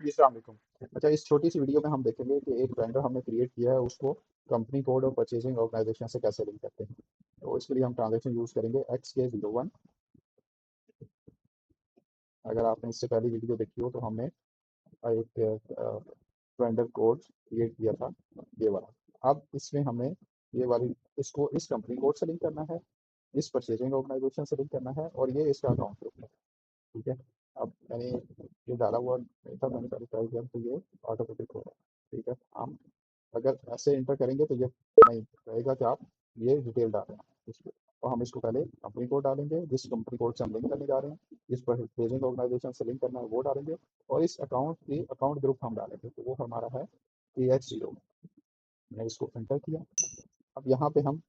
जी, अस्सलाम वालेकुम। अच्छा, इस छोटी सी वीडियो में हम देखेंगे कि एक वेंडर हमने क्रिएट किया है, उसको कंपनी कोड और परचेजिंग ऑर्गेनाइजेशन से कैसे लिंक करते हैं। तो इसके लिए हम ट्रांजेक्शन यूज़ करेंगे XK01। अगर आपने इससे पहली वीडियो देखी हो तो हमने एक वेंडर कोड क्रिएट किया था, ये वाला। अब इसमें हमें ये वाली इसको इस कंपनी कोड से लिंक करना है, इस परचेजिंग ऑर्गेनाइजेशन से लिंक करना है और ये इसका अकाउंट ग्रुप है। ठीक है। अब मैंने ये डाला हुआ नहीं था, मैंने पहले ट्राई किया तो ये ऑटोमेटिक हो रहा है। ठीक है। हम अगर ऐसे इंटर करेंगे तो ये नहीं रहेगा कि आप ये डिटेल डालें इसको। तो हम इसको पहले कंपनी कोड डालेंगे, जिस कंपनी कोड से हम लिंक करने जा रहे हैं, जिस परचेजिंग ऑर्गेनाइजेशन से लिंक करना है वो डालेंगे और इस अकाउंट की अकाउंट ग्रुप हम डालेंगे, तो वो हमारा है AH0। मैंने इसको एंटर किया। अब यहाँ पे हम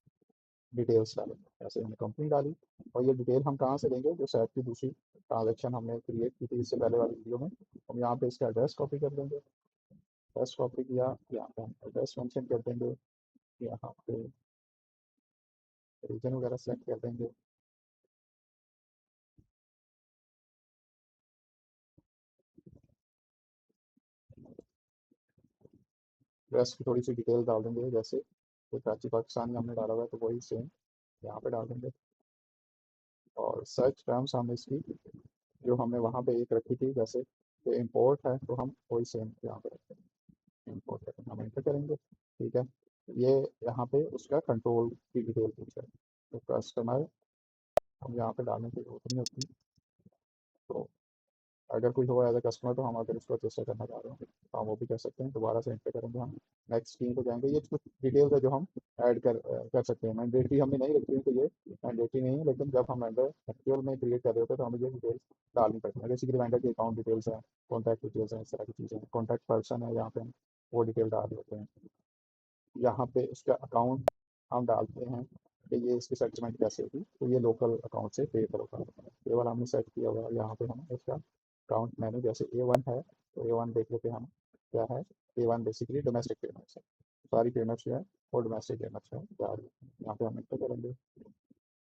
डिटेल्स डालेंगे, ऐसे हमने कंपनी डाली और ये डिटेल हम कहाँ से लेंगे, जो शायद की दूसरी ट्रांजेक्शन हमने क्रिएट की थी इससे पहले वाली वीडियो में। हम यहाँ पे इसका एड्रेस कॉपी कर देंगे। एड्रेस कॉपी किया, यहाँ पे हम एड्रेस मेंशन कर देंगे, यहाँ पे रीजन वगैरह सेलेक्ट कर देंगे। एड्रेस की थोड़ी सी डिटेल डाल देंगे, जैसे तो कराची पाकिस्तान में हमने डाला हुआ है तो वही सेम यहाँ पे डाल देंगे। और सर्च टर्म्स हम इसकी जो हमने वहाँ पे एक रखी थी, जैसे कि इम्पोर्ट है तो हम वही सेम यहाँ पे रखेंगे, इम्पोर्ट करके हम एंटर करेंगे। ठीक है। ये यहाँ पे उसका कंट्रोल की डिटेल पूछा है, तो कस्टमर हम यहाँ पे डालने की जरूरत नहीं होती। तो अगर कोई हो एज अ कस्टमर तो हम अगर उसको रजिस्टर करना चाह रहे हैं तो हम वो भी कर सकते हैं। दोबारा से एंटर करेंगे, हम नेक्स्ट स्क्रीन पे जाएंगे। ये कुछ डिटेल्स है जो हम ऐड कर सकते हैं। मैंडेटरी हमने नहीं रखी है तो ये मैंडेटरी नहीं है, लेकिन जब हम वेंडर एक्चुअल में क्रिएट कर रहे होते हैं तो हमें ये डिटेल्स डालनी पड़ती है। बेसिकली वेंडर की अकाउंट डिटेल्स हैं, कॉन्टैक्ट डिटेल्स हैं, इस तरह की चीज़ें हैं। कॉन्टैक्ट पर्सन है, यहाँ पे हम वो डिटेल डाल देते हैं। यहाँ पे इसका अकाउंट हम डालते हैं कि ये इसकी सेटलमेंट कैसे होगी, तो ये लोकल अकाउंट से पे करोगा। ये वाला हमने सेट किया हुआ है। यहाँ पे हम इसका अकाउंट मैंने जैसे A1 है तो A1 देख लेते हैं हम क्या है। A1 बेसिकली डोमेस्टिक पेमेंट्स है, सारी पेमेंट्स जो है वो डोमेस्टिक पेमेंट्स है जा रही है। यहाँ पे हम इंटर करेंगे,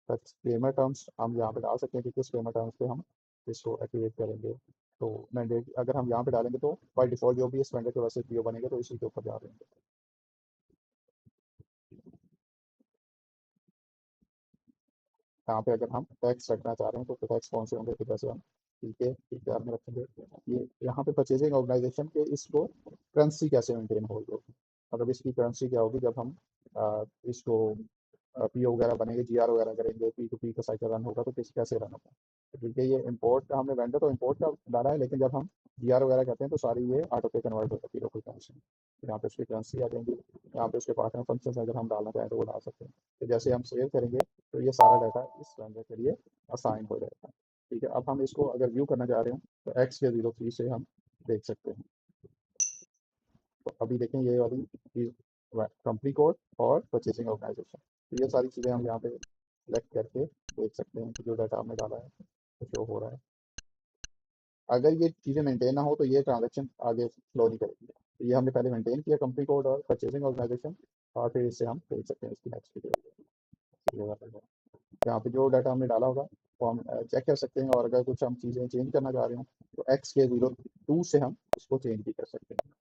बस पेमेंट टर्म्स हम यहाँ पे डाल सकते हैं कि किस पेमेंट टर्म्स पे हम इसको एक्टिवेट करेंगे। तो मैंडेट अगर हम यहाँ पे डालेंगे तो बाई डिफॉल्ट जो भी इस वेंडर के वैसे पीओ बनेगा तो इसी के ऊपर जा रहे हैं। यहाँ पे अगर हम टैक्स रखना चाह रहे हैं तो टैक्स कौन से होंगे, तो जैसे हम ठीक है में रखेंगे। ये यहाँ पे परचेजिंग ऑर्गेनाइजेशन के इसको करेंसी कैसे मेंटेन होगी, मतलब इसकी करेंसी क्या होगी जब हम इसको पीओ वगैरह बनेंगे, जीआर वगैरह करेंगे, P2P का साइकिल रन होगा तो किस कैसे रन होगा। तो ठीक है, ये इम्पोर्ट का हमने वेंडर तो इम्पोर्ट का डाला है, लेकिन जब हम जीआर वगैरह करते हैं तो सारी ये ऑटो पे कन्वर्ट हो जाती है लोकल करेंसी। यहाँ पे उसकी करेंसी आ जाएंगी। यहाँ पे उसके पार्टनर फंक्शन अगर हम डालना चाहें तो वो डाल सकते हैं। तो जैसे हम सेव करेंगे तो ये सारा डाटा इस वेंडर के लिए असाइन हो जाएगा। ठीक है। अब हम इसको अगर व्यू करना चाह रहे हैं तो XK03 से हम देख सकते हैं। तो अभी देखें ये वाली चीज़, कंपनी कोड और परचेजिंग ऑर्गेनाइजेशन, तो ये सारी चीज़ें हम यहाँ पे सेलेक्ट करके देख सकते हैं कि जो डाटा हमने डाला है वो शो हो रहा है। अगर ये चीज़ें मेंटेन ना हो तो ये ट्रांजेक्शन आगे फ्लो नहीं करेगी। तो ये हमने पहले मेंटेन किया कंपनी कोड और परचेजिंग ऑर्गेनाइजेशन, और फिर इससे हम देख सकते हैं इसकी नेक्स्ट डिटेल। यहाँ पे जो डाटा हमने डाला होगा वो हम चेक कर सकते हैं, और अगर कुछ हम चीज़ें चेंज करना चाह रहे हो तो XK02 से हम इसको चेंज भी कर सकते हैं।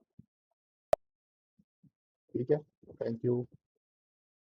ठीक है। Thank you.